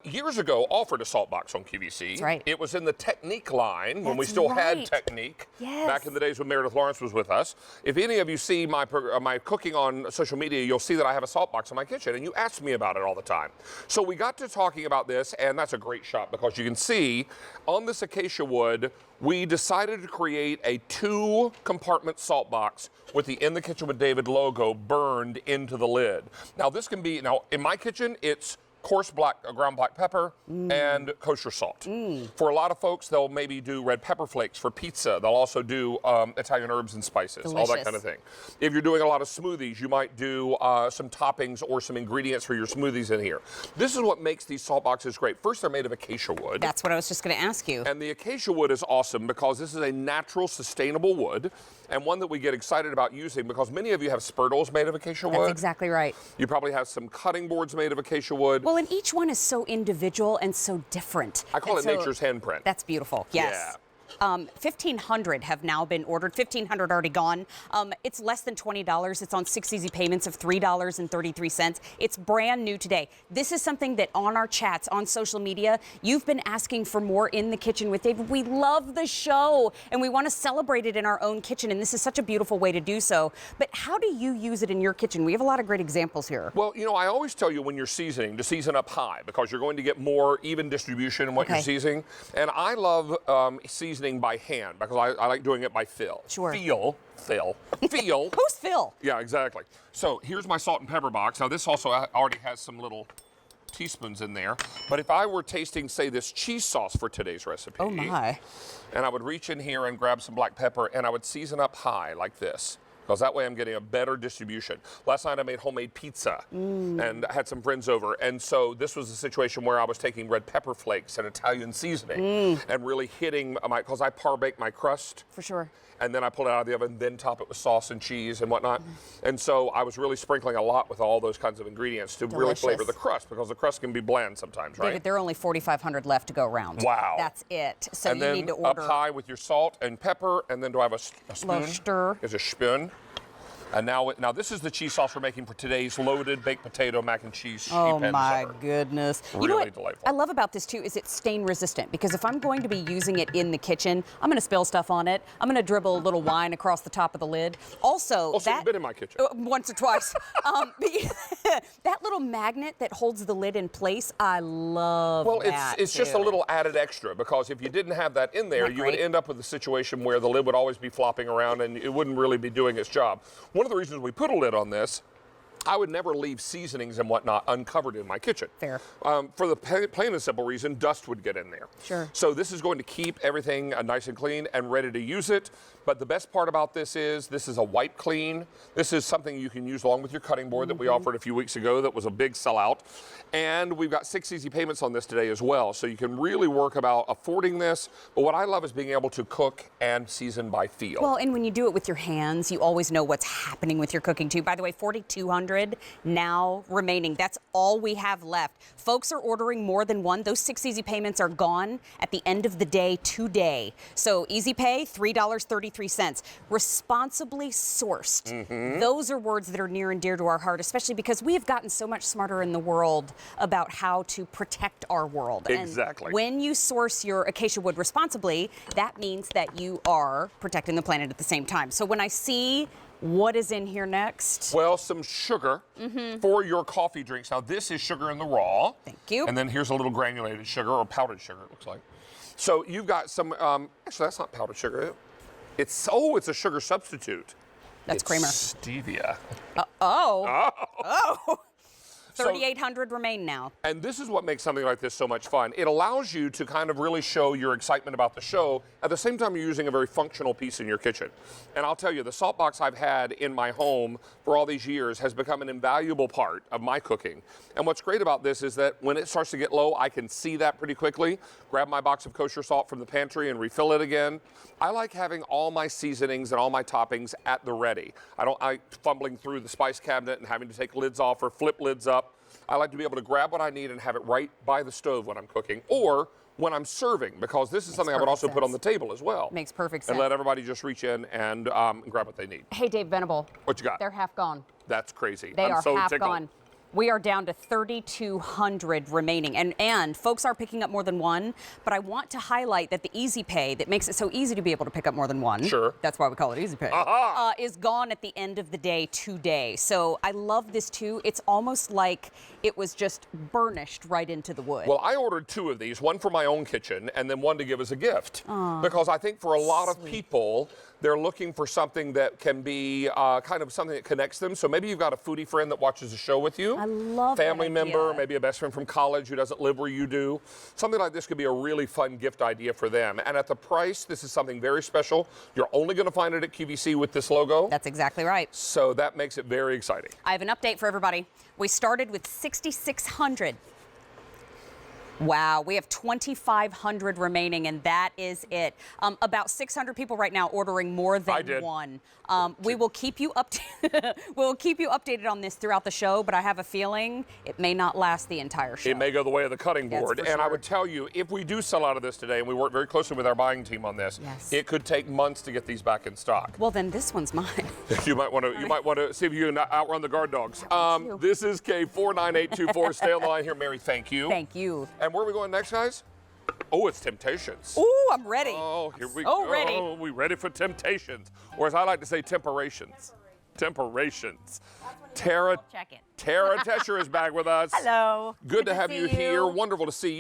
years ago offered a salt box on QVC. That's right. It was in the Technique line when we That's still had right. Technique. Yes. Back in the days when Meredith Lawrence was with us. If any of you see my cooking on social media, you'll see that I have a salt box in my kitchen, and you ask me about it all the time. So we got to talking about this, and that's a great shot because you can see on this acacia wood, we decided to create a 2-compartment salt box with the In the Kitchen with David logo burned into the lid. Now this can be, in my kitchen, it's coarse ground black pepper and kosher salt. For a lot of folks, they'll maybe do red pepper flakes for pizza. They'll also do Italian herbs and spices, Delicious. all that kind of thing. If you're doing a lot of smoothies, you might do some toppings or some ingredients for your smoothies in here. This is what makes these salt boxes great. First, they're made of acacia wood. That's what I was just going to ask you. And the acacia wood is awesome because this is a natural, sustainable wood, and one that we get excited about using because many of you have spurtles made of acacia wood. That's exactly right. You probably have some cutting boards made of acacia wood. Well, and each one is so individual and so different. I call it nature's handprint. That's beautiful. Yes. Yeah. 1,500 have now been ordered. 1,500 already gone. It's less than $20. It's on 6 easy payments of $3.33. It's brand new today. This is something that on our chats, on social media, you've been asking for more in the kitchen with David. We love the show and we want to celebrate it in our own kitchen. And this is such a beautiful way to do so. But how do you use it in your kitchen? We have a lot of great examples here. Well, I always tell you when you're seasoning to season up high because you're going to get more even distribution in what you're seasoning. And I love seasoning by hand because I like doing it by feel. Sure. Feel. Who's Phil? Yeah, exactly. So here's my salt and pepper box. Now this also already has some little teaspoons in there. But if I were tasting, say, this cheese sauce for today's recipe. Oh my. And I would reach in here and grab some black pepper and I would season up high like this. Because that way I'm getting a better distribution. Last night I made homemade pizza and I had some friends over. And so this was a situation where I was taking red pepper flakes and Italian seasoning and really hitting because I par-bake my crust. For sure. And then I pull it out of the oven, then top it with sauce and cheese and whatnot. And so I was really sprinkling a lot with all those kinds of ingredients to really flavor the crust because the crust can be bland sometimes, right? David, there are only 4,500 left to go around. Wow. That's it. So and you then need to order. Up high with your salt and pepper, and then do I have a spoon? Stir. There's a spoon. And now this is the cheese sauce we're making for today's loaded baked potato mac and cheese sheep Oh and my supper. goodness. Really you know what delightful. I love about this too is it's stain resistant because if I'm going to be using it in the kitchen, I'm going to spill stuff on it. I'm going to dribble a little wine across the top of the lid. Also, you've been in my kitchen. Once or twice. That little magnet that holds the lid in place, I love that it's just a too. little added extra because if you didn't have that in there, you would end up with a situation where the lid would always be flopping around and it wouldn't really be doing its job. One of the reasons we put a lid on this, I would never leave seasonings and whatnot uncovered in my kitchen. Fair. For the plain and simple reason, dust would get in there. Sure. So this is going to keep everything nice and clean and ready to use it. But the best part about this is a wipe clean. This is something you can use along with your cutting board that we offered a few weeks ago that was a big sellout. And we've got 6 easy payments on this today as well. So you can really work about affording this. But what I love is being able to cook and season by feel. Well, and when you do it with your hands, you always know what's happening with your cooking too. By the way, 4,200 now remaining. That's all we have left. Folks are ordering more than one. Those 6 easy payments are gone at the end of the day today. So easy pay, $3.33. Responsibly sourced. Those are words that are near and dear to our heart, especially because we have gotten so much smarter in the world about how to protect our world. Exactly. And when you source your acacia wood responsibly, that means that you are protecting the planet at the same time. So when I see what is in here next? Well, some sugar for your coffee drinks. Now, this is sugar in the raw. Thank you. And then here's a little granulated sugar or powdered sugar, it looks like. So you've got some, actually, that's not powdered sugar. It's a sugar substitute. That's creamer. Stevia. Oh. 3,800 remain now. And this is what makes something like this so much fun. It allows you to kind of really show your excitement about the show. At the same time, you're using a very functional piece in your kitchen. And I'll tell you, the salt box I've had in my home for all these years has become an invaluable part of my cooking. And what's great about this is that when it starts to get low, I can see that pretty quickly, grab my box of kosher salt from the pantry and refill it again. I like having all my seasonings and all my toppings at the ready. I don't like fumbling through the spice cabinet and having to take lids off or flip lids up. I like to be able to grab what I need and have it right by the stove when I'm cooking or when I'm serving, because this is something I would also put on the table as well. Makes perfect sense. And let everybody just reach in and grab what they need. Hey, Dave Venable. What you got? They're half gone. That's crazy. They I'm are so half tickled. gone. We are down to 3,200 remaining, and folks are picking up more than one, but I want to highlight that the Easy Pay that makes it so easy to be able to pick up more than one, sure, that's why we call it Easy Pay, is gone at the end of the day today. So I love this too. It's almost like it was just burnished right into the wood. Well, I ordered 2 of these, one for my own kitchen and then one to give as a gift. Because I think for a lot of people, they're looking for something that can be kind of something that connects them. So maybe you've got a foodie friend that watches the show with you. I love Family that member, idea. maybe a best friend from college who doesn't live where you do. Something like this could be a really fun gift idea for them. And at the price, this is something very special. You're only going to find it at QVC with this logo. That's exactly right. So that makes it very exciting. I have an update for everybody. We started with 6,600. Wow, we have 2,500 remaining, and that is it. About 600 people right now ordering more than one. We will keep you we'll keep you updated on this throughout the show, but I have a feeling it may not last the entire show. It may go the way of the cutting board. That's for and I sure. would tell you, if we do sell out of this today, and we work very closely with our buying team on this, it could take months to get these back in stock. Well, then this one's mine. You might want to see if you can outrun the guard dogs. This is K49824. Stay on the line here, Mary. Thank you. Thank you. And where are we going next, guys? Oh, it's Temptations. Ooh, I'm ready. Oh, here we So go. ready. Oh, we ready for Temptations, or as I like to say, Temperations. Temperations. Check it. Tara Tesher is back with us. Hello. Good to have see you here. Wonderful to see you.